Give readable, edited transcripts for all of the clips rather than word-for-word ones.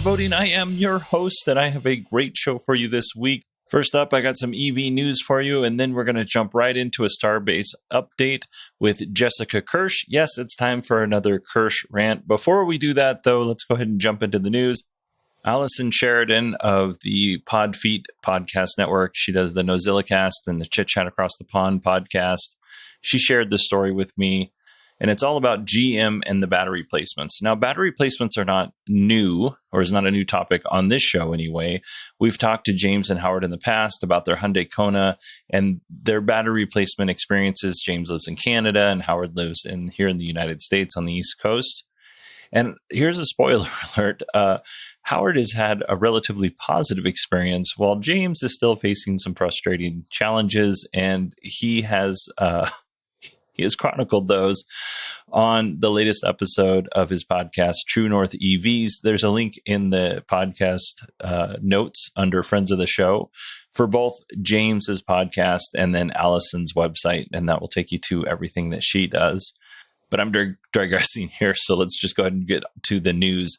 voting. I am your host, and I have a great show for you this week. First up, I got some EV news for you, and then we're going to jump right into a Starbase update with Jessica Kirsh. Yes, it's time for another Kirsh rant. Before we do that, though, let's go ahead and jump into the news. Allison Sheridan of the Podfeet Podcast Network, she does the NozillaCast and the Chit Chat Across the Pond podcast. She shared this story with me, and it's all about GM and the battery placements. Now, battery placements are not new, or is not a new topic on this show anyway. We've talked to James and Howard in the past about their Hyundai Kona and their battery placement experiences. James lives in Canada, and Howard lives here in the United States on the East Coast. And here's a spoiler alert. Howard has had a relatively positive experience, while James is still facing some frustrating challenges, and he has chronicled those on the latest episode of his podcast, True North EVs. There's a link in the podcast notes under Friends of the Show for both James's podcast and then Allison's website, and that will take you to everything that she does. But I'm digressing here, so let's just go ahead and get to the news.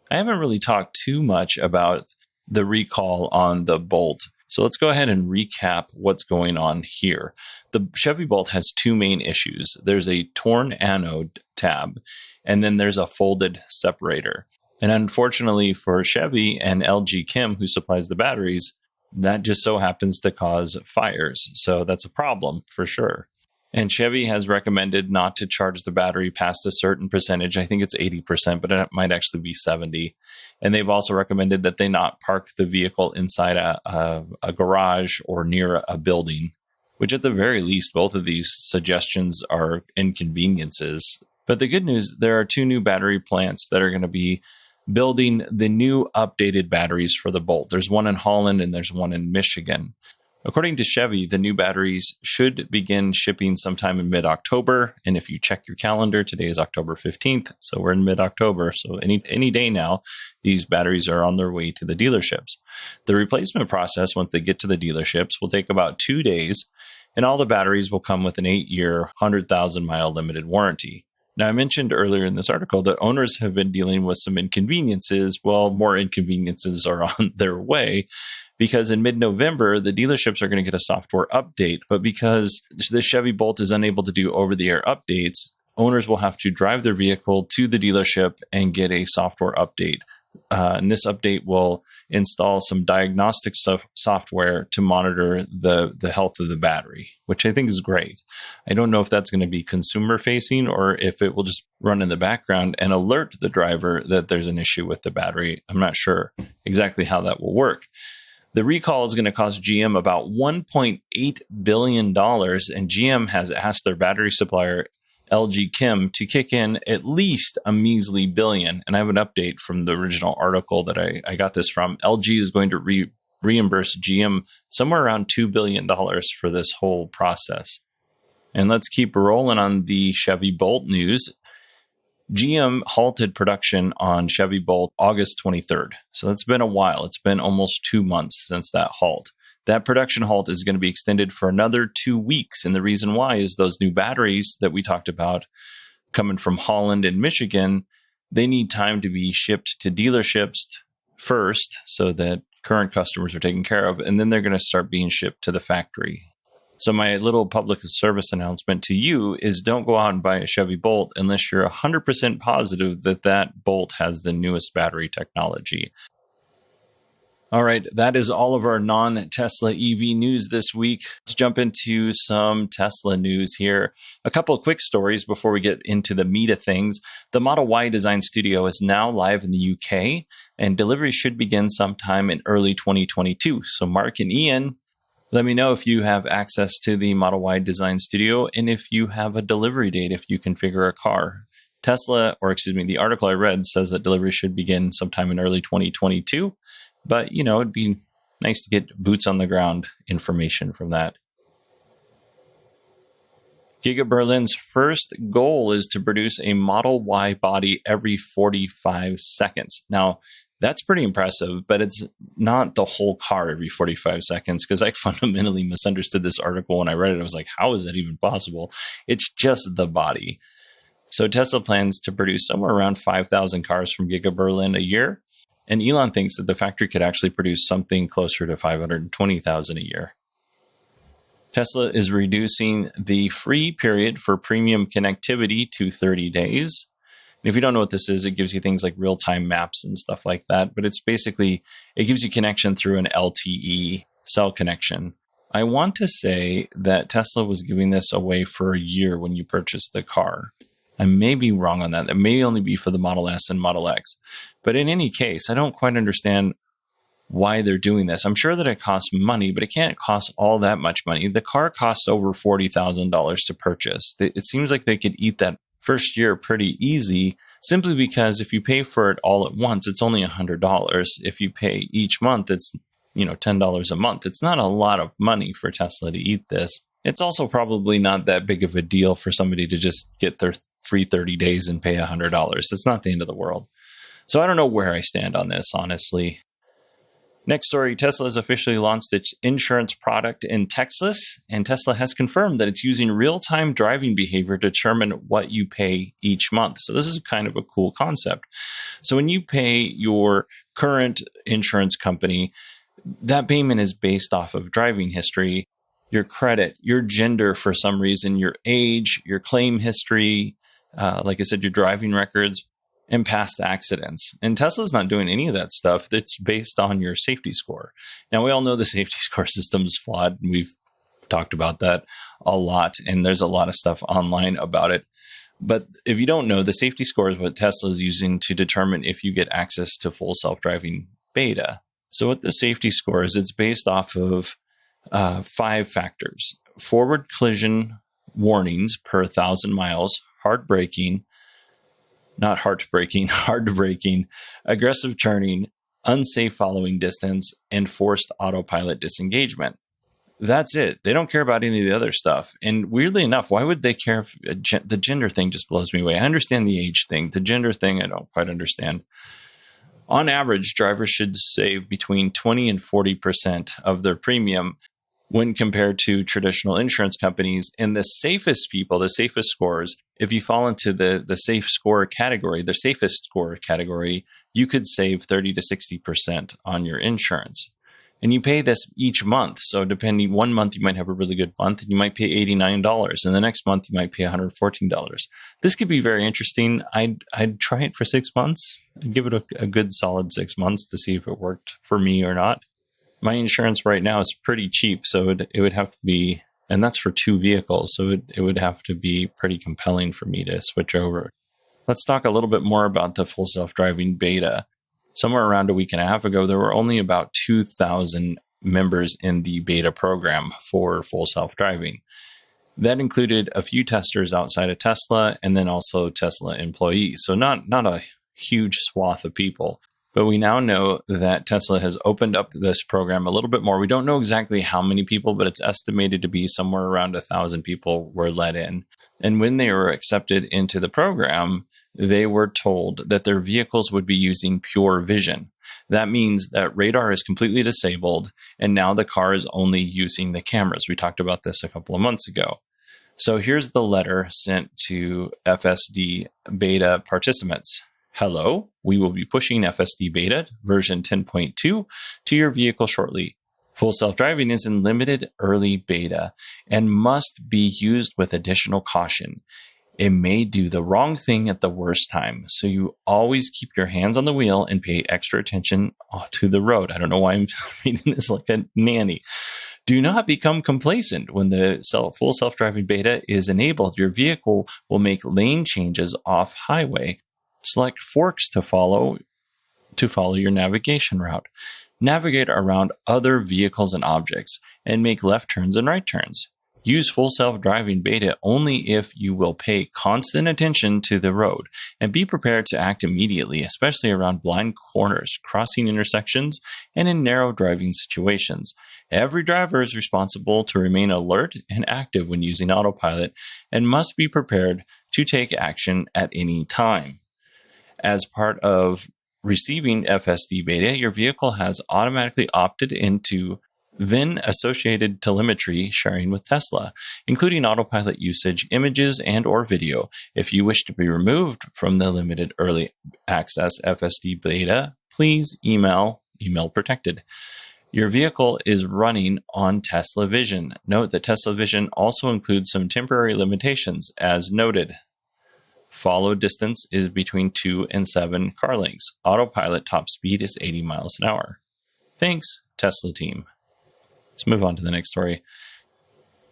I haven't really talked too much about the recall on the Bolt, so let's go ahead and recap what's going on here. The Chevy Bolt has two main issues. There's a torn anode tab, and then there's a folded separator. And unfortunately for Chevy and LG Chem, who supplies the batteries, that just so happens to cause fires. So that's a problem for sure. And Chevy has recommended not to charge the battery past a certain percentage. I think it's 80%, but it might actually be 70%. And they've also recommended that they not park the vehicle inside a garage or near a building, which at the very least, both of these suggestions are inconveniences. But the good news, there are two new battery plants that are going to be building the new updated batteries for the Bolt. There's one in Holland and there's one in Michigan. According to Chevy, the new batteries should begin shipping sometime in mid-October. And if you check your calendar, today is October 15th, so we're in mid-October. So any day now, these batteries are on their way to the dealerships. The replacement process, once they get to the dealerships, will take about 2 days, and all the batteries will come with an 8-year, 100,000-mile limited warranty. Now, I mentioned earlier in this article that owners have been dealing with some inconveniences. Well, more inconveniences are on their way, because in mid-November, the dealerships are going to get a software update. But because the Chevy Bolt is unable to do over-the-air updates, owners will have to drive their vehicle to the dealership and get a software update. And this update will install some diagnostic software to monitor the health of the battery, which I think is great. I don't know if that's going to be consumer-facing or if it will just run in the background and alert the driver that there's an issue with the battery. I'm not sure exactly how that will work. The recall is going to cost GM about $1.8 billion, and GM has asked their battery supplier, LG Chem, to kick in at least a measly $1 billion. And I have an update from the original article that I got this from. LG is going to reimburse GM somewhere around $2 billion for this whole process. And let's keep rolling on the Chevy Bolt news. GM halted production on Chevy Bolt August 23rd. So it's been a while. It's been almost 2 months since that halt. That production halt is going to be extended for another 2 weeks. And the reason why is those new batteries that we talked about coming from Holland and Michigan, they need time to be shipped to dealerships first so that current customers are taken care of. And then they're going to start being shipped to the factory. So my little public service announcement to you is don't go out and buy a Chevy Bolt unless you're 100% positive that that Bolt has the newest battery technology. All right, that is all of our non-Tesla EV news this week. Let's jump into some Tesla news here. A couple of quick stories before we get into the meat of things. The Model Y design studio is now live in the UK, and delivery should begin sometime in early 2022. So Mark and Ian, let me know if you have access to the Model Y design studio and if you have a delivery date, if you configure a car. The article I read says that delivery should begin sometime in early 2022. But, it'd be nice to get boots on the ground information from that. Giga Berlin's first goal is to produce a Model Y body every 45 seconds. Now, that's pretty impressive, but it's not the whole car every 45 seconds, because I fundamentally misunderstood this article when I read it. I was like, how is that even possible? It's just the body. So Tesla plans to produce somewhere around 5,000 cars from Giga Berlin a year. And Elon thinks that the factory could actually produce something closer to 520,000 a year. Tesla is reducing the free period for premium connectivity to 30 days. And if you don't know what this is, it gives you things like real-time maps and stuff like that. But it's basically, it gives you connection through an LTE cell connection. I want to say that Tesla was giving this away for a year when you purchased the car. I may be wrong on that. That may only be for the Model S and Model X. But in any case, I don't quite understand why they're doing this. I'm sure that it costs money, but it can't cost all that much money. The car costs over $40,000 to purchase. It seems like they could eat that first year pretty easy, simply because if you pay for it all at once, it's only $100. If you pay each month, it's $10 a month. It's not a lot of money for Tesla to eat this. It's also probably not that big of a deal for somebody to just get their free 30 days and pay $100. It's not the end of the world. So I don't know where I stand on this, honestly. Next story, Tesla has officially launched its insurance product in Texas, and Tesla has confirmed that it's using real-time driving behavior to determine what you pay each month. So this is kind of a cool concept. So when you pay your current insurance company, that payment is based off of driving history, your credit, your gender for some reason, your age, your claim history, like I said, your driving records, and past accidents. And Tesla's not doing any of that stuff. That's based on your safety score. Now, we all know the safety score system is flawed, and we've talked about that a lot, and there's a lot of stuff online about it. But if you don't know, the safety score is what Tesla is using to determine if you get access to full self-driving beta. So what the safety score is, it's based off of 5 factors: forward collision warnings per 1,000 miles, hard braking, not heartbreaking, hard braking, aggressive turning, unsafe following distance, and forced autopilot disengagement. That's it. They don't care about any of the other stuff. And weirdly enough, why would they care if the gender thing just blows me away? I understand the age thing. The gender thing, I don't quite understand. On average, drivers should save between 20 and 40% of their premium when compared to traditional insurance companies. And the safest people, the safest scores, if you fall into the safe score category, the safest score category, you could save 30 to 60% on your insurance. And you pay this each month. So depending, one month you might have a really good month and you might pay $89. And the next month you might pay $114. This could be very interesting. I'd try it for 6 months. I'd give it a good solid 6 months to see if it worked for me or not. My insurance right now is pretty cheap, so it would have to be, and that's for 2 vehicles, so it would have to be pretty compelling for me to switch over. Let's talk a little bit more about the full self-driving beta. Somewhere around a week and a half ago, there were only about 2,000 members in the beta program for full self-driving. That included a few testers outside of Tesla and then also Tesla employees. So not a huge swath of people. But we now know that Tesla has opened up this program a little bit more. We don't know exactly how many people, but it's estimated to be somewhere around 1,000 people were let in. And when they were accepted into the program, they were told that their vehicles would be using pure vision. That means that radar is completely disabled, and now the car is only using the cameras. We talked about this a couple of months ago. So here's the letter sent to FSD beta participants. Hello, we will be pushing FSD beta version 10.2 to your vehicle shortly. Full self-driving is in limited early beta and must be used with additional caution. It may do the wrong thing at the worst time, so you always keep your hands on the wheel and pay extra attention to the road. I don't know why I'm reading this like a nanny. Do not become complacent. When the full self-driving beta is enabled, your vehicle will make lane changes off highway. Select forks to follow your navigation route. Navigate around other vehicles and objects, and make left turns and right turns. Use full self-driving beta only if you will pay constant attention to the road, and be prepared to act immediately, especially around blind corners, crossing intersections, and in narrow driving situations. Every driver is responsible to remain alert and active when using autopilot, and must be prepared to take action at any time. As part of receiving FSD beta, your vehicle has automatically opted into VIN-associated telemetry sharing with Tesla, including autopilot usage, images, and/or video. If you wish to be removed from the limited early access FSD beta please email protected. Your vehicle is running on Tesla Vision. Note that Tesla Vision also includes some temporary limitations, as noted. Follow distance is between 2 and 7 car lengths. Autopilot top speed is 80 miles an hour. Thanks, Tesla team. Let's move on to the next story.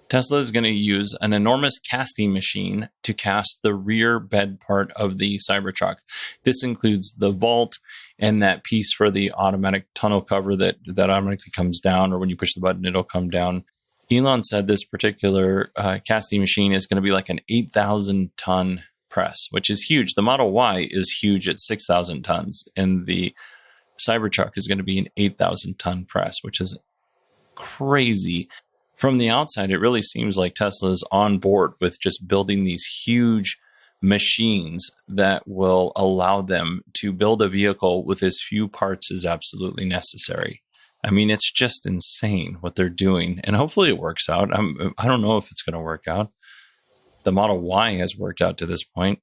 Tesla is going to use an enormous casting machine to cast the rear bed part of the Cybertruck. This includes the vault and that piece for the automatic tunnel cover that automatically comes down, or when you push the button, it'll come down. Elon said this particular casting machine is going to be like an 8,000 ton press, which is huge. The Model Y is huge at 6,000 tons, and the Cybertruck is going to be an 8,000 ton press, which is crazy. From the outside, it really seems like Tesla's on board with just building these huge machines that will allow them to build a vehicle with as few parts as absolutely necessary. I mean, it's just insane what they're doing, and hopefully it works out. I don't know if it's going to work out. The Model Y has worked out to this point.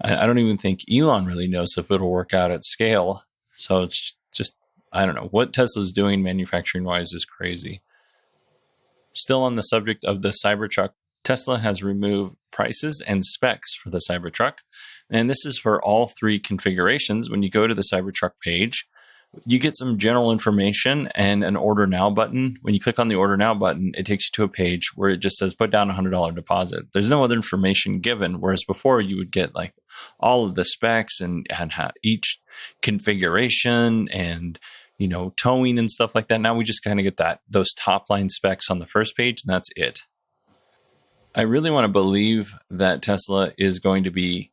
I don't even think Elon really knows if it'll work out at scale. So it's just, I don't know. What Tesla's doing manufacturing-wise is crazy. Still on the subject of the Cybertruck, Tesla has removed prices and specs for the Cybertruck. And this is for all three configurations. When you go to the Cybertruck page, you get some general information and an Order Now button. When you click on the Order Now button, it takes you to a page where it just says put down a $100 deposit. There's no other information given, whereas before you would get like all of the specs and each configuration and towing and stuff like that. Now we just kind of get those top line specs on the first page, and that's it. I really want to believe that Tesla is going to be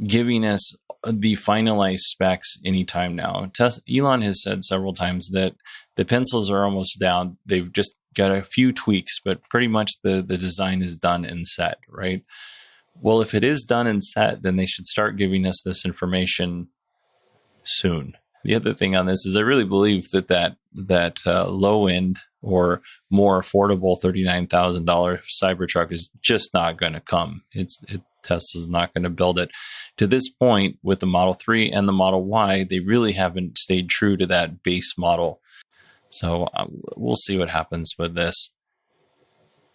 giving us the finalized specs anytime now. Elon has said several times that the pencils are almost down. They've just got a few tweaks, but pretty much the design is done and set, right? Well, if it is done and set, then they should start giving us this information soon. The other thing on this is I really believe that low end or more affordable $39,000 Cybertruck is just not going to come. Tesla's not going to build it. To this point, with the Model 3 and the Model Y, they really haven't stayed true to that base model. So we'll see what happens with this.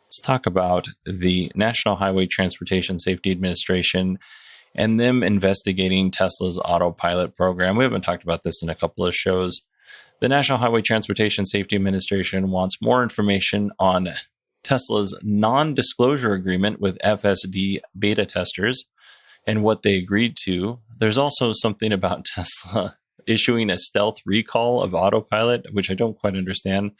Let's talk about the National Highway Transportation Safety Administration and them investigating Tesla's autopilot program. We haven't talked about this in a couple of shows. The National Highway Transportation Safety Administration wants more information on Tesla's non-disclosure agreement with FSD beta testers and what they agreed to. There's also something about Tesla issuing a stealth recall of autopilot, which I don't quite understand.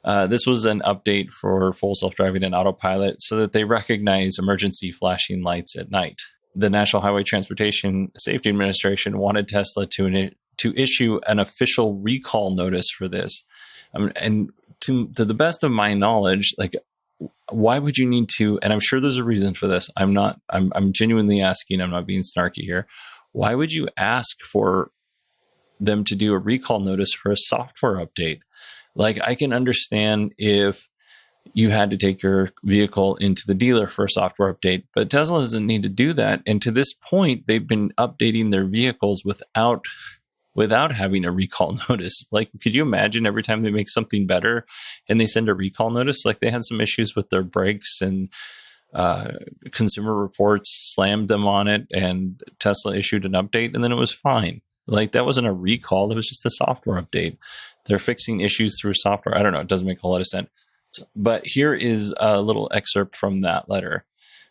This was an update for full self-driving and autopilot so that they recognize emergency flashing lights at night. The National Highway Transportation Safety Administration wanted Tesla to issue an official recall notice for this. And to the best of my knowledge, like, why would you need to, and I'm sure there's a reason for this. I'm genuinely asking, I'm not being snarky here. Why would you ask for them to do a recall notice for a software update? Like, I can understand if you had to take your vehicle into the dealer for a software update, but Tesla doesn't need to do that. And to this point, they've been updating their vehicles without having a recall notice. Like, could you imagine every time they make something better and they send a recall notice? Like, they had some issues with their brakes and Consumer Reports slammed them on it and Tesla issued an update and then it was fine. Like, that wasn't a recall. It was just a software update. They're fixing issues through software. I don't know. It doesn't make a lot of sense. But here is a little excerpt from that letter.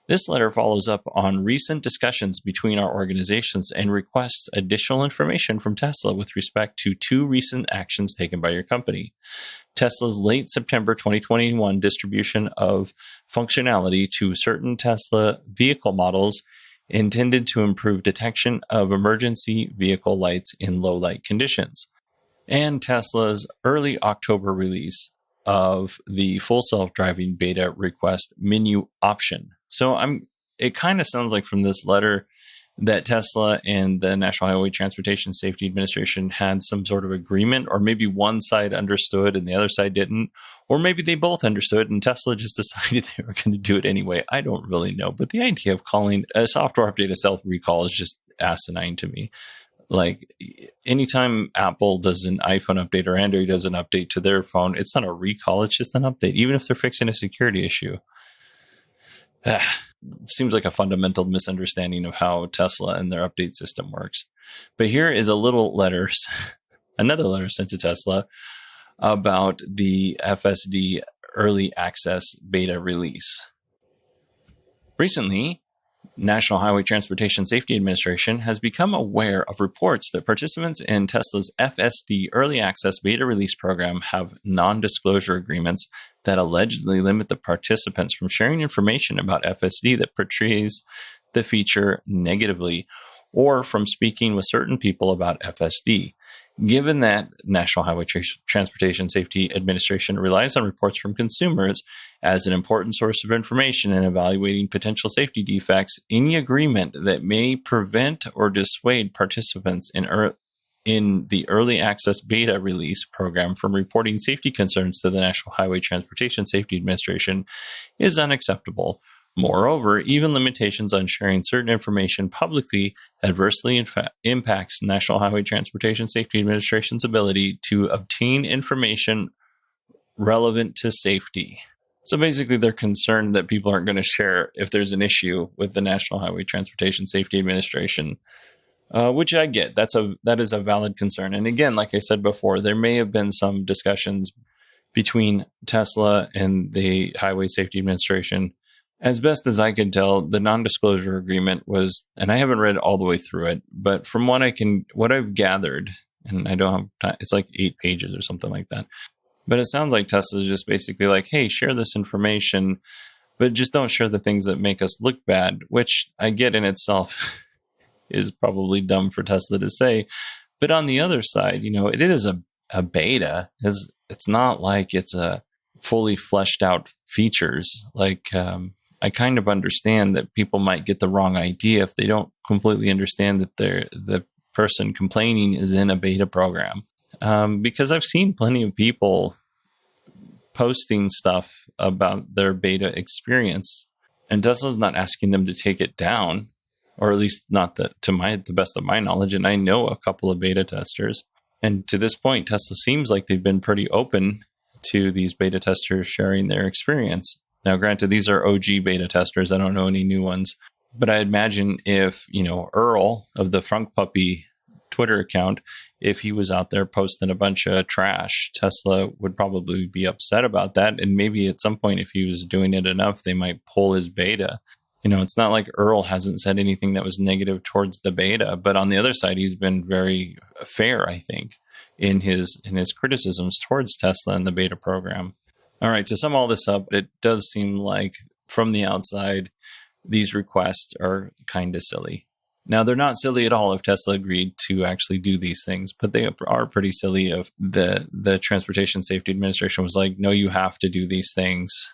This letter follows up on recent discussions between our organizations and requests additional information from Tesla with respect to two recent actions taken by your company. Tesla's late September 2021 distribution of functionality to certain Tesla vehicle models intended to improve detection of emergency vehicle lights in low light conditions, and Tesla's early October release of the full self-driving beta request menu option. So it kind of sounds like from this letter that Tesla and the National Highway Transportation Safety Administration had some sort of agreement, or maybe one side understood and the other side didn't, or maybe they both understood and Tesla just decided they were going to do it anyway. I don't really know, but the idea of calling a software update a self recall is just asinine to me. Like anytime Apple does an iPhone update or Android does an update to their phone, it's not a recall, it's just an update, even if they're fixing a security issue. Seems like a fundamental misunderstanding of how Tesla and their update system works. But here is a little letter, another letter sent to Tesla about the FSD early access beta release. Recently, National Highway Transportation Safety Administration has become aware of reports that participants in Tesla's FSD Early Access Beta Release program have non-disclosure agreements that allegedly limit the participants from sharing information about FSD that portrays the feature negatively, or from speaking with certain people about FSD. Given that National Highway Transportation Safety Administration relies on reports from consumers as an important source of information in evaluating potential safety defects, any agreement that may prevent or dissuade participants in the Early Access Beta Release program from reporting safety concerns to the National Highway Transportation Safety Administration is unacceptable. Moreover, even limitations on sharing certain information publicly adversely impacts National Highway Transportation Safety Administration's ability to obtain information relevant to safety. So basically, they're concerned that people aren't going to share if there's an issue with the National Highway Transportation Safety Administration, which I get. That is a valid concern. And again, like I said before, there may have been some discussions between Tesla and the Highway Safety Administration. As best as I could tell, the non-disclosure agreement was, and I haven't read all the way through it, but from what I've gathered, and I don't have time, it's like 8 pages or something like that. But it sounds like Tesla is just basically like, hey, share this information, but just don't share the things that make us look bad, which I get in itself is probably dumb for Tesla to say. But on the other side, it is a beta. It's not like it's a fully fleshed out features. Like, I kind of understand that people might get the wrong idea if they don't completely understand that the person complaining is in a beta program. Because I've seen plenty of people posting stuff about their beta experience, and Tesla's not asking them to take it down, or at least not to the best of my knowledge. And I know a couple of beta testers, and to this point, Tesla seems like they've been pretty open to these beta testers sharing their experience. Now, granted, these are OG beta testers. I don't know any new ones. But I imagine if, Earl of the Frunk Puppy Twitter account, if he was out there posting a bunch of trash, Tesla would probably be upset about that. And maybe at some point, if he was doing it enough, they might pull his beta. It's not like Earl hasn't said anything that was negative towards the beta. But on the other side, he's been very fair, I think, in his criticisms towards Tesla and the beta program. All right, to sum all this up, it does seem like from the outside, these requests are kind of silly. Now, they're not silly at all if Tesla agreed to actually do these things, but they are pretty silly if the Transportation Safety Administration was like, no, you have to do these things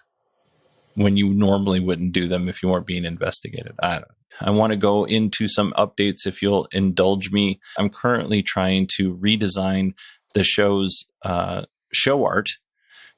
when you normally wouldn't do them if you weren't being investigated. I want to go into some updates if you'll indulge me. I'm currently trying to redesign the show's show art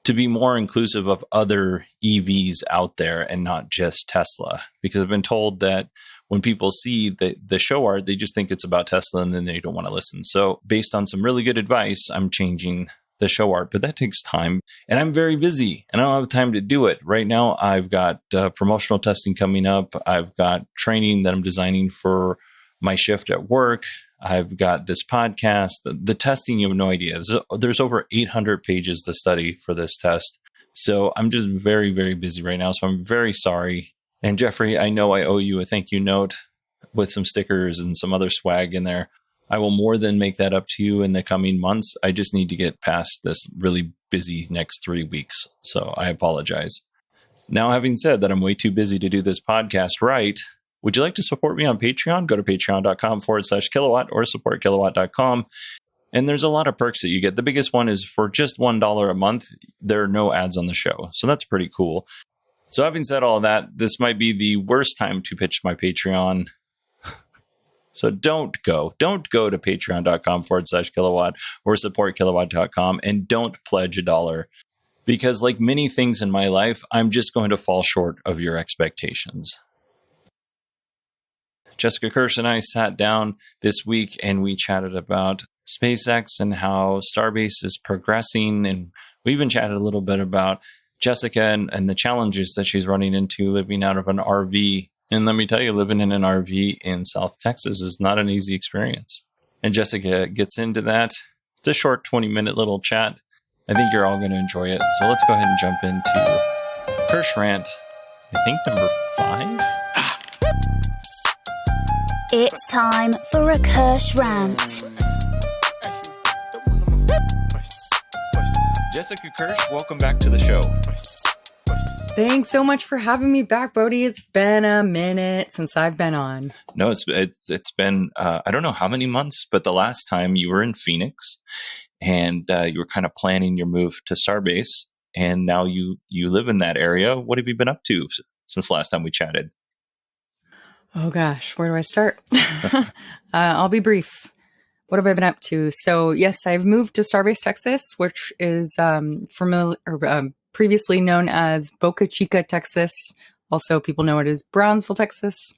to be more inclusive of other EVs out there and not just Tesla. Because I've been told that when people see the show art, they just think it's about Tesla and then they don't want to listen. So based on some really good advice, I'm changing the show art, but that takes time. And I'm very busy and I don't have time to do it. Right now, I've got promotional testing coming up. I've got training that I'm designing for my shift at work. I've got this podcast. The testing, you have no idea. There's over 800 pages to study for this test. So I'm just very, very busy right now. So I'm very sorry. And Jeffrey, I know I owe you a thank you note with some stickers and some other swag in there. I will more than make that up to you in the coming months. I just need to get past this really busy next 3 weeks. So I apologize. Now, having said that, I'm way too busy to do this podcast right. Would you like to support me on Patreon? Go to patreon.com/kilowatt or supportkilowatt.com. And there's a lot of perks that you get. The biggest one is for just $1 a month, there are no ads on the show. So that's pretty cool. So having said all that, this might be the worst time to pitch my Patreon. So don't go to patreon.com/kilowatt or supportkilowatt.com and don't pledge $1. Because like many things in my life, I'm just going to fall short of your expectations. Jessica Kirsh and I sat down this week and we chatted about SpaceX and how Starbase is progressing. And we even chatted a little bit about Jessica and the challenges that she's running into living out of an RV. And let me tell you, living in an RV in South Texas is not an easy experience. And Jessica gets into that. It's a short 20-minute little chat. I think you're all going to enjoy it. So let's go ahead and jump into Kirsh Rant, I think number 5. It's time for a Kirsh Rant. Jessica Kirsh, welcome back to the show. Thanks so much for having me back, Bodie. It's been a minute since I've been on. No, it's been, I don't know how many months, but the last time you were in Phoenix and you were kind of planning your move to Starbase, and now you live in that area. What have you been up to since last time we chatted? Oh gosh, where do I start? I'll be brief. What have I been up to? So yes, I've moved to Starbase, Texas, which is previously known as Boca Chica, Texas. Also, people know it as Brownsville, Texas,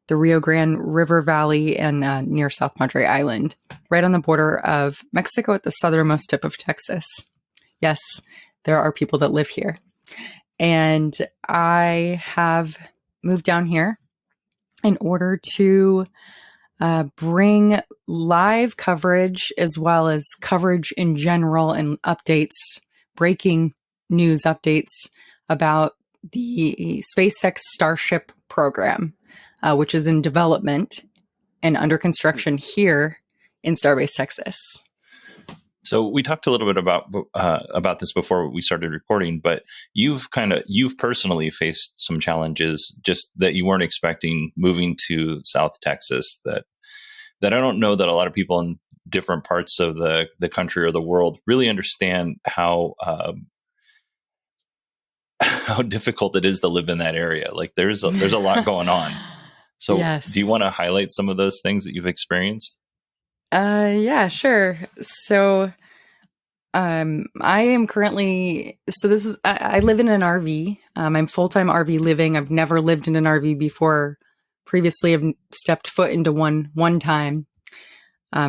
the Rio Grande River Valley, and near South Padre Island, right on the border of Mexico at the southernmost tip of Texas. Yes, there are people that live here. And I have moved down here in order to bring live coverage as well as coverage in general and updates, breaking news updates about the SpaceX Starship program, which is in development and under construction here in Starbase, Texas. So we talked a little bit about this before we started recording, but you've personally faced some challenges just that you weren't expecting moving to South Texas that I don't know that a lot of people in different parts of the country or the world really understand how difficult it is to live in that area. Like there's a lot going on. So yes. Do you want to highlight some of those things that you've experienced? Yeah, sure. So, I am currently, I live in an RV. I'm full-time RV living. I've never lived in an RV before. Previously, I've stepped foot into one time.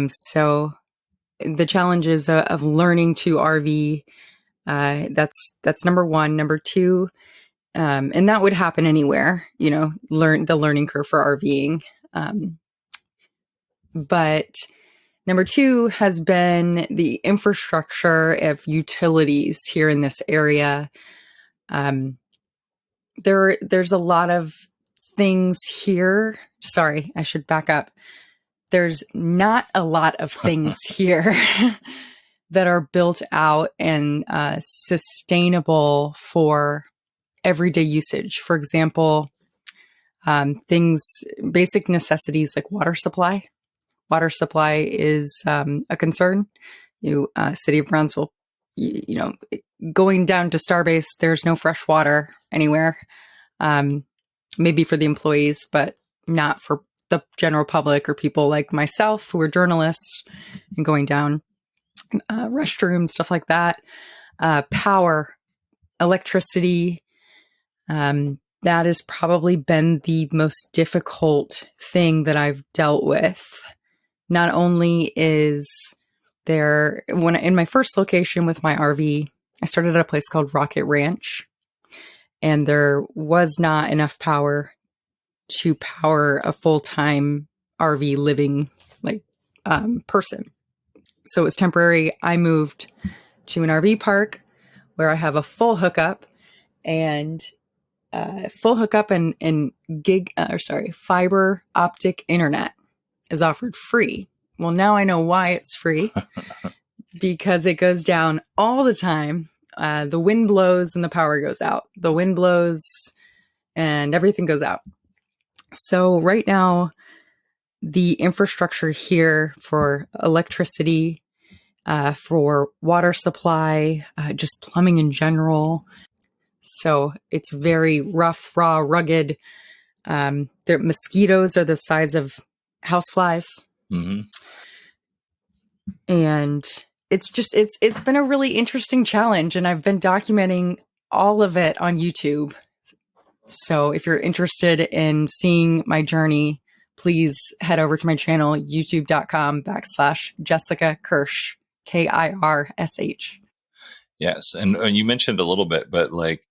So the challenges of learning to RV, that's number one. Number two, and that would happen anywhere, the learning curve for RVing. But number two has been the infrastructure of utilities here in this area. There's a lot of things here. Sorry, I should back up. There's not a lot of things here that are built out and sustainable for everyday usage. For example, basic necessities like water supply. Water supply is a concern. City of Brownsville, going down to Starbase, there's no fresh water anywhere. Maybe for the employees, but not for the general public or people like myself who are journalists and going down restrooms, stuff like that. Power, electricity. That has probably been the most difficult thing that I've dealt with. Not only is there, in my first location with my RV, I started at a place called Rocket Ranch, and there was not enough power to power a full-time RV living person. So it was temporary. I moved to an RV park where I have a full hookup and fiber optic internet is offered free. Well, now I know why it's free because it goes down all the time. The wind blows and the power goes out. The wind blows and everything goes out. So right now, the infrastructure here for electricity, for water supply, just plumbing in general. So it's very rough, raw, rugged. The mosquitoes are the size of houseflies. Mm-hmm. And it's been a really interesting challenge, and I've been documenting all of it on YouTube. So if you're interested in seeing my journey, please head over to my channel, youtube.com/Jessica Kirsh, Kirsh. Yes. And you mentioned a little bit, but like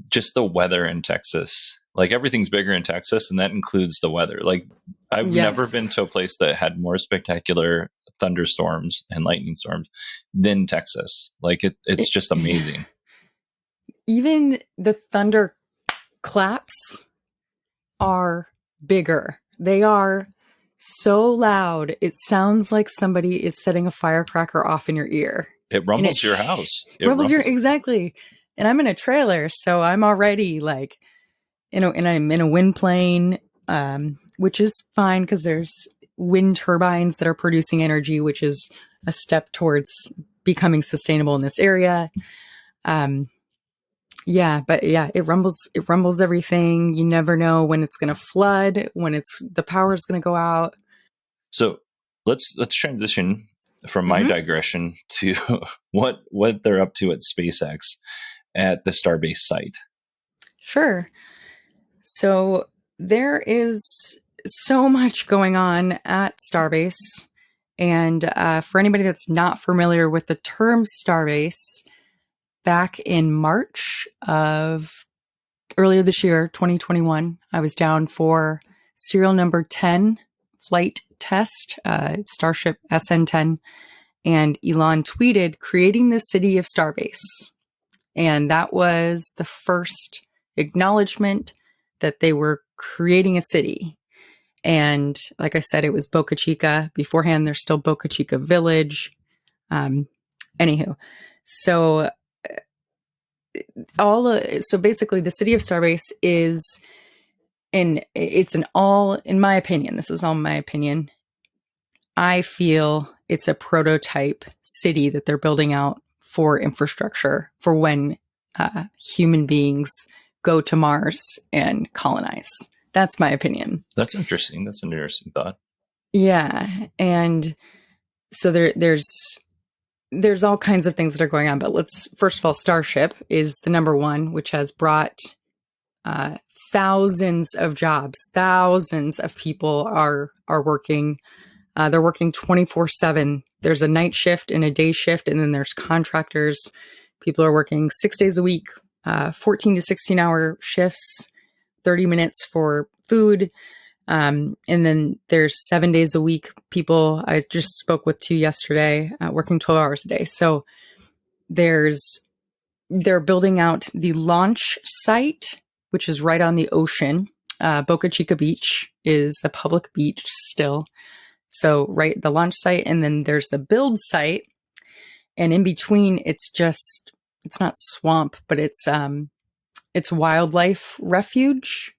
just the weather in Texas, like everything's bigger in Texas, and that includes the weather. Like I've never been to a place that had more spectacular thunderstorms and lightning storms than Texas. Like it's just amazing. Even the thunder claps are bigger. They are so loud. It sounds like somebody is setting a firecracker off in your ear. It rumbles your house. Exactly. And I'm in a trailer, so I'm already like, and I'm in a wind plane, which is fine because there's wind turbines that are producing energy, which is a step towards becoming sustainable in this area. It rumbles everything. You never know when it's going to flood, when the power is going to go out. So let's transition from my digression to what they're up to at SpaceX at the Starbase site. Sure. So there is so much going on at Starbase. And for anybody that's not familiar with the term Starbase, back in March of earlier this year, 2021, I was down for serial number 10 flight test, Starship SN10. And Elon tweeted, "Creating the city of Starbase." And that was the first acknowledgement that they were creating a city. And like I said, it was Boca Chica. Beforehand, there's still Boca Chica Village. So basically the city of Starbase is, in my opinion, this is all my opinion, I feel it's a prototype city that they're building out for infrastructure for when human beings go to Mars and colonize. That's my opinion. That's interesting. That's an interesting thought. Yeah. And so there's all kinds of things that are going on, but first of all, Starship is the number one, which has brought thousands of jobs. Thousands of people are working. They're working 24/7. There's a night shift and a day shift, and then there's contractors. People are working 6 days a week, 14 to 16-hour shifts, 30 minutes for food. And then there's 7 days a week. People, I just spoke with 2 yesterday, working 12 hours a day. So they're building out the launch site, which is right on the ocean. Boca Chica Beach is a public beach still. So right, the launch site, and then there's the build site. And in between, it's not swamp, but it's wildlife refuge.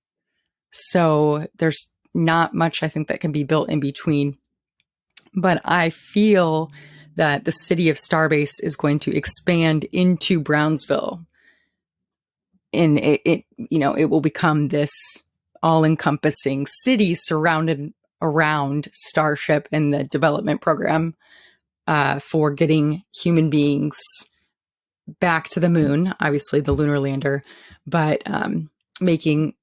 So there's not much, I think, that can be built in between. But I feel that the city of Starbase is going to expand into Brownsville. And it will become this all-encompassing city surrounded around Starship and the development program for getting human beings back to the moon, obviously the lunar lander, but making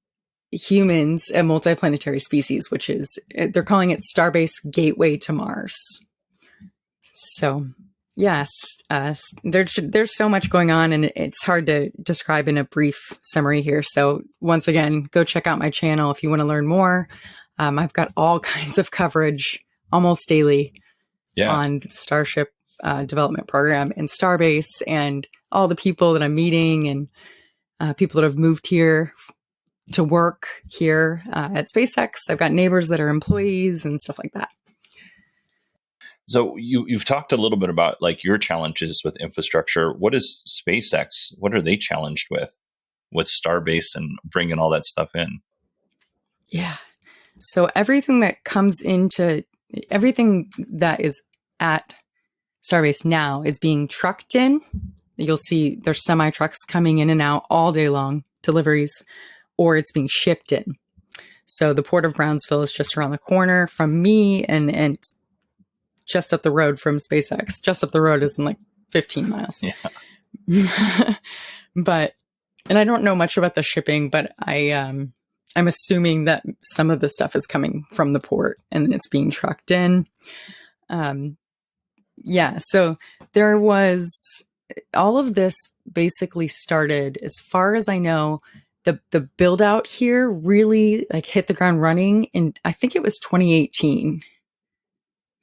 humans a multiplanetary species, which is, they're calling it Starbase Gateway to Mars. So yes, there's so much going on, and it's hard to describe in a brief summary here. So once again, go check out my channel if you want to learn more. I've got all kinds of coverage almost daily on the Starship development program and Starbase, and all the people that I'm meeting, and people that have moved here to work here at SpaceX. I've got neighbors that are employees and stuff like that. So you've talked a little bit about like your challenges with infrastructure. What is SpaceX? What are they challenged with Starbase and bringing all that stuff in? Yeah. So everything that is at Starbase now is being trucked in. You'll see there's semi trucks coming in and out all day long, deliveries, or it's being shipped in. So the port of Brownsville is just around the corner from me, and just up the road from SpaceX. Just up the road is in like 15 miles. Yeah. And I don't know much about the shipping, but I I'm assuming that some of the stuff is coming from the port and then it's being trucked in. So there was all of this basically started, as far as I know, the build out here really like hit the ground running in, I think it was 2018.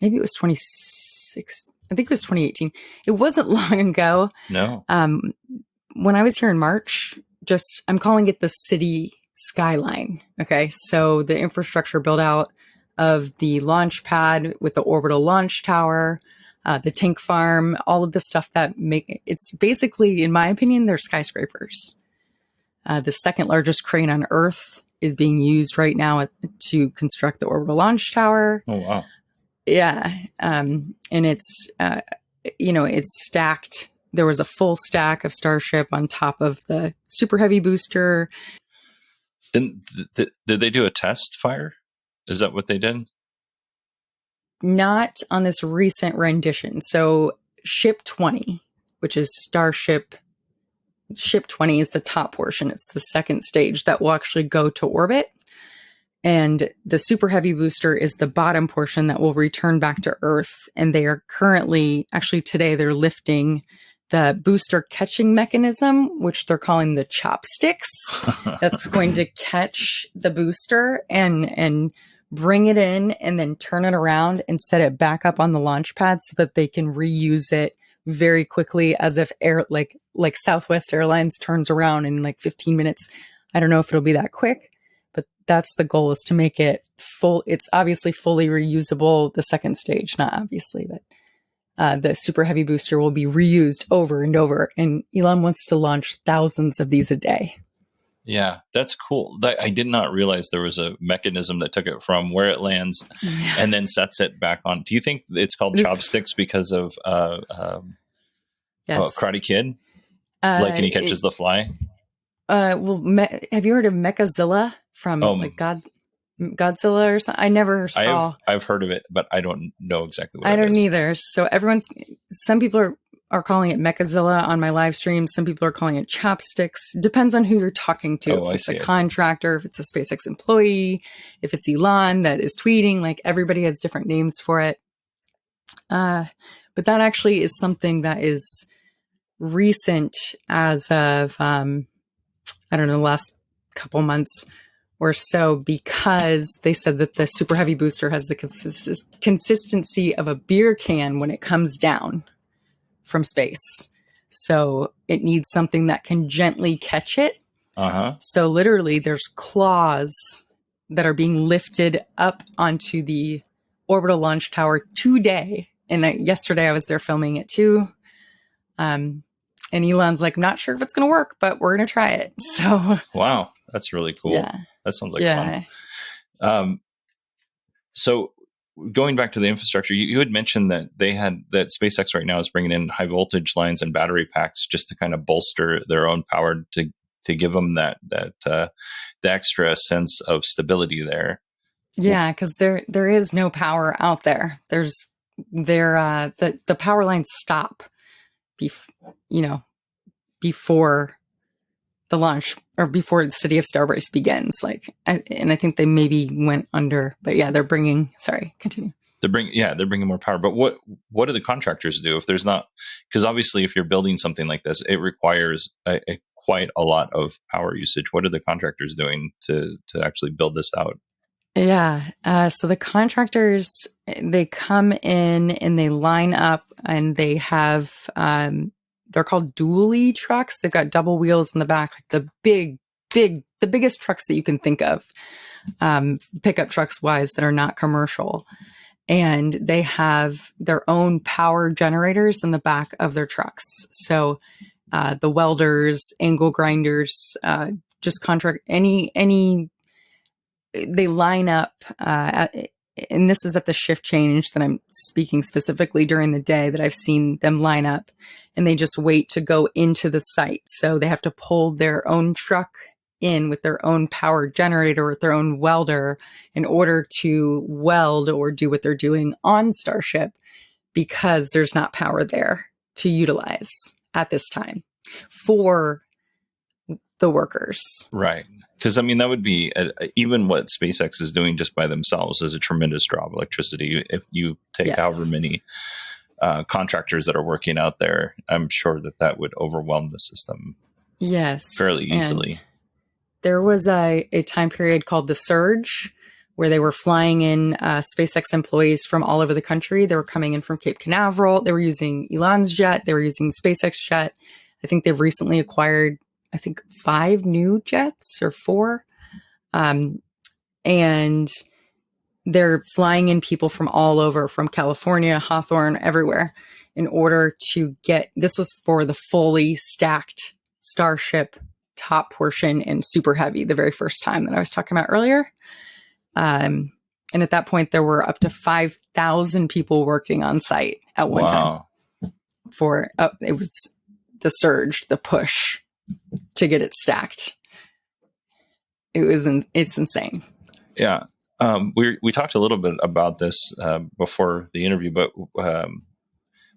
Maybe it was 26. I think it was 2018. It wasn't long ago. No. When I was here in March, I'm calling it the city skyline. Okay. So the infrastructure build out of the launch pad with the orbital launch tower, the tank farm, all of the stuff that it's basically, in my opinion, they're skyscrapers. The second largest crane on Earth is being used right now to construct the orbital launch tower. Oh, wow. Yeah. And it's, it's stacked. There was a full stack of Starship on top of the Super Heavy booster. Did they do a test fire? Is that what they did? Not on this recent rendition. So Ship 20, which is Starship, Ship 20 is the top portion. It's the second stage that will actually go to orbit. And the Super Heavy booster is the bottom portion that will return back to Earth. And they are currently, actually today, they're lifting the booster catching mechanism, which they're calling the chopsticks. That's going to catch the booster and bring it in and then turn it around and set it back up on the launch pad so that they can reuse it very quickly, as if like Southwest Airlines turns around in like 15 minutes. I don't know if it'll be that quick, but that's the goal, is to make it full. It's obviously fully reusable. The second stage, not obviously, but the Super Heavy booster will be reused over and over. And Elon wants to launch thousands of these a day. Yeah, that's cool. I did not realize there was a mechanism that took it from where it lands and then sets it back on. Do you think it's called chopsticks because of Karate Kid? And he catches the fly? Have you heard of Mechazilla from Godzilla or something? I never saw. I've heard of it, but I don't know exactly what I it is. don't either. So some people are calling it Mechazilla on my live stream. Some people are calling it chopsticks. Depends on who you're talking to. If it's a contractor, if it's a SpaceX employee, if it's Elon that is tweeting, like everybody has different names for it. But that actually is something that is recent as of, I don't know, the last couple months or so, because they said that the Super Heavy booster has the consistency of a beer can when it comes down from space. So it needs something that can gently catch it. So literally there's claws that are being lifted up onto the orbital launch tower today. And yesterday I was there filming it too. And Elon's like, not sure if it's going to work, but we're going to try it. So wow, that's really cool. Yeah. That sounds like fun. So going back to the infrastructure, you had mentioned that that SpaceX right now is bringing in high voltage lines and battery packs just to kind of bolster their own power to give them the extra sense of stability there. Yeah, because there is no power out there. The power lines stop before the launch, or before the city of Starbase begins. And I think they maybe went under, but yeah, continue. They're bringing more power. But what do the contractors do if there's not? Because obviously, if you're building something like this, it requires quite a lot of power usage. What are the contractors doing to actually build this out? Yeah. So the contractors, they come in and they line up, and they have, they're called dually trucks. They've got double wheels in the back, like the biggest trucks that you can think of, pickup trucks wise, that are not commercial. And they have their own power generators in the back of their trucks. So the welders, angle grinders, just contract any. They line up, and this is at the shift change that I'm speaking specifically during the day, that I've seen them line up, and they just wait to go into the site. So they have to pull their own truck in with their own power generator, with their own welder, in order to weld or do what they're doing on Starship, because there's not power there to utilize at this time for the workers. Right. Because, I mean, that would be even what SpaceX is doing just by themselves is a tremendous draw of electricity. If you take Yes. however many contractors that are working out there, I'm sure that would overwhelm the system fairly easily. And there was a time period called the Surge where they were flying in SpaceX employees from all over the country. They were coming in from Cape Canaveral. They were using Elon's jet. They were using SpaceX jet. I think they've recently acquired, 5 new jets or 4. And they're flying in people from all over, from California, Hawthorne, everywhere, in order to get, this was for the fully stacked Starship top portion and super heavy, the very first time that I was talking about earlier. And at that point, there were up to 5,000 people working on site at one time for, it was the surge, the push to get it stacked. It's insane. Yeah. We talked a little bit about this before the interview, but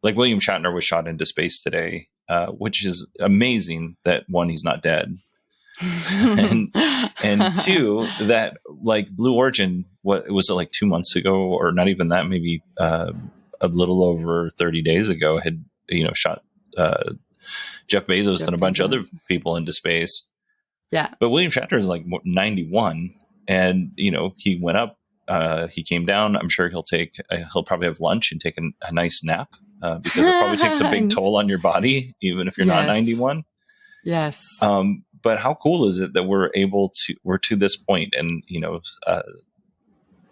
like William Shatner was shot into space today, which is amazing that one, he's not dead. and 2, that like Blue Origin, what was it, like 2 months ago, or not even that, maybe a little over 30 days ago, had shot Jeff Bezos and a bunch of other people into space. Yeah. But William Shatner is like 91, and he went up, he came down. I'm sure he'll probably have lunch and take a nice nap because it probably takes a big toll on your body, even if you're not 91. Yes. But how cool is it that we're to this point, and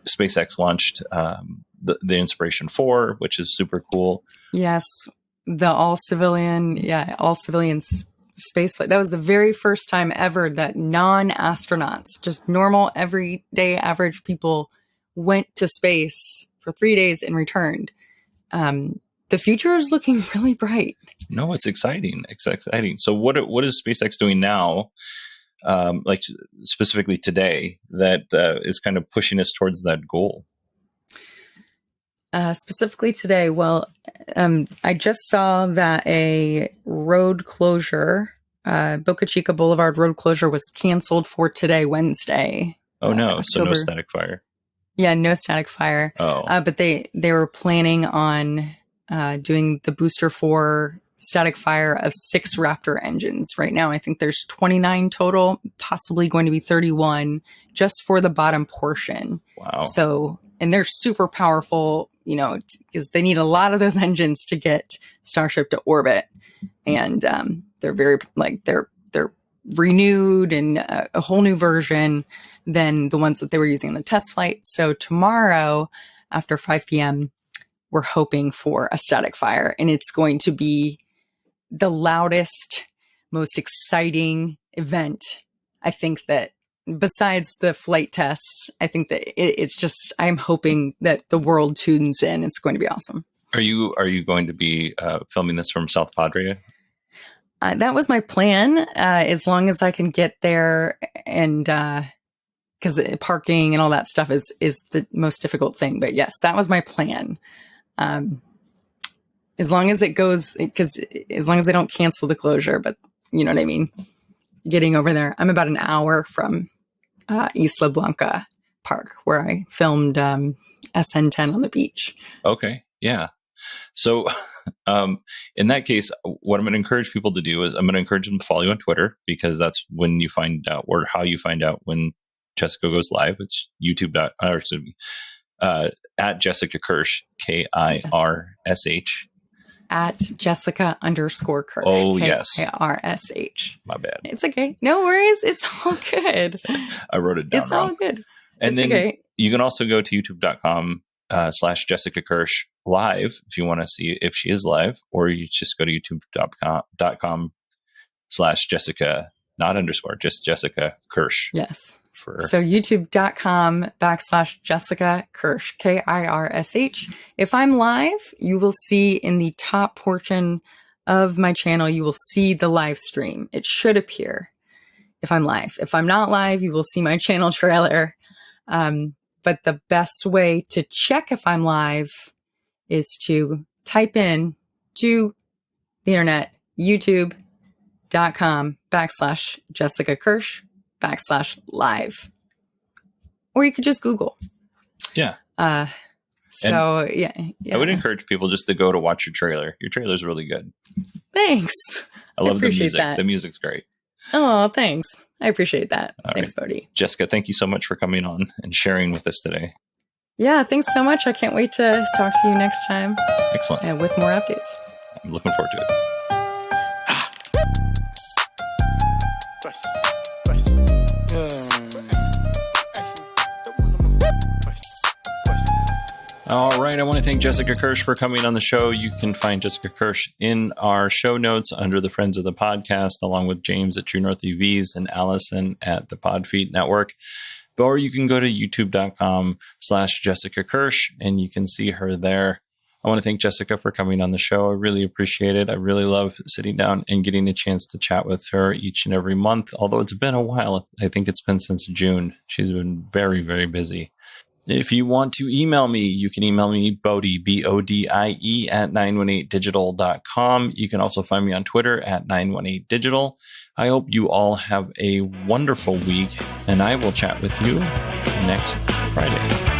SpaceX launched the Inspiration 4, which is super cool. Yes, the all civilian space flight. That was the very first time ever that non-astronauts, just normal, everyday, average people, went to space for 3 days and returned. The future is looking really bright. No, it's exciting. It's exciting. So what is SpaceX doing now, like specifically today, that is kind of pushing us towards that goal? Specifically today, well, I just saw that a road closure, Boca Chica Boulevard road closure, was canceled for today, Wednesday. Oh no! October. So no static fire. Yeah, no static fire. Oh, but they were planning on doing the booster for static fire of 6 Raptor engines. Right now, I think there's 29 total, possibly going to be 31 just for the bottom portion. Wow. So, and they're super powerful, because they need a lot of those engines to get Starship to orbit. And they're very, they're renewed and a whole new version than the ones that they were using in the test flight. So tomorrow after 5 p.m., we're hoping for a static fire, and it's going to be the loudest, most exciting event. I think that besides the flight tests, I think that it's just, I'm hoping that the world tunes in. It's going to be awesome. Are you going to be filming this from South Padre? That was my plan, as long as I can get there, and because parking and all that stuff is the most difficult thing. But yes, that was my plan. As long as it goes, because as long as they don't cancel the closure, but you know what I mean? Getting over there. I'm about an hour from Isla Blanca Park, where I filmed SN10 on the beach. Okay. Yeah. So in that case, what I'm going to encourage people to do is I'm going to encourage them to follow you on Twitter, because that's when you find out, or how you find out when Jessica goes live. It's at Jessica Kirsh, Kirsh. At Jessica_Kirsh. Oh, yes. KIRSH. My bad. It's okay. No worries. It's all good. I wrote it down It's wrong. all good. And it's then okay. You can also go to youtube.com/Jessica Kirsh live if you want to see if she is live, or you just go to youtube.com/Jessica, not underscore, just Jessica Kirsh. Yes. So youtube.com/Jessica Kirsh, KIRSH. If I'm live, you will see in the top portion of my channel, you will see the live stream. It should appear if I'm live. If I'm not live, you will see my channel trailer. But the best way to check if I'm live is to type in to the internet, youtube.com/Jessica Kirsh. YouTube.com/live. Or you could just Google. Yeah. So, yeah. I would encourage people just to go to watch your trailer. Your trailer's really good. Thanks. I love the appreciate music. that. The music's great. Oh, thanks. I appreciate that. All Thanks, right. Bodhi. Jessica, thank you so much for coming on and sharing with us today. Yeah, thanks so much. I can't wait to talk to you next time. Excellent. With more updates. I'm looking forward to it. All right. I want to thank Jessica Kirsh for coming on the show. You can find Jessica Kirsh in our show notes under the Friends of the Podcast, along with James at True North EVs and Allison at the Podfeet Network. Or you can go to youtube.com/Jessica Kirsh and you can see her there. I want to thank Jessica for coming on the show. I really appreciate it. I really love sitting down and getting a chance to chat with her each and every month. Although it's been a while. I think it's been since June. She's been very, very busy. If you want to email me, you can email me, Bodie, BODIE at 918digital.com. You can also find me on Twitter at 918digital. I hope you all have a wonderful week, and I will chat with you next Friday.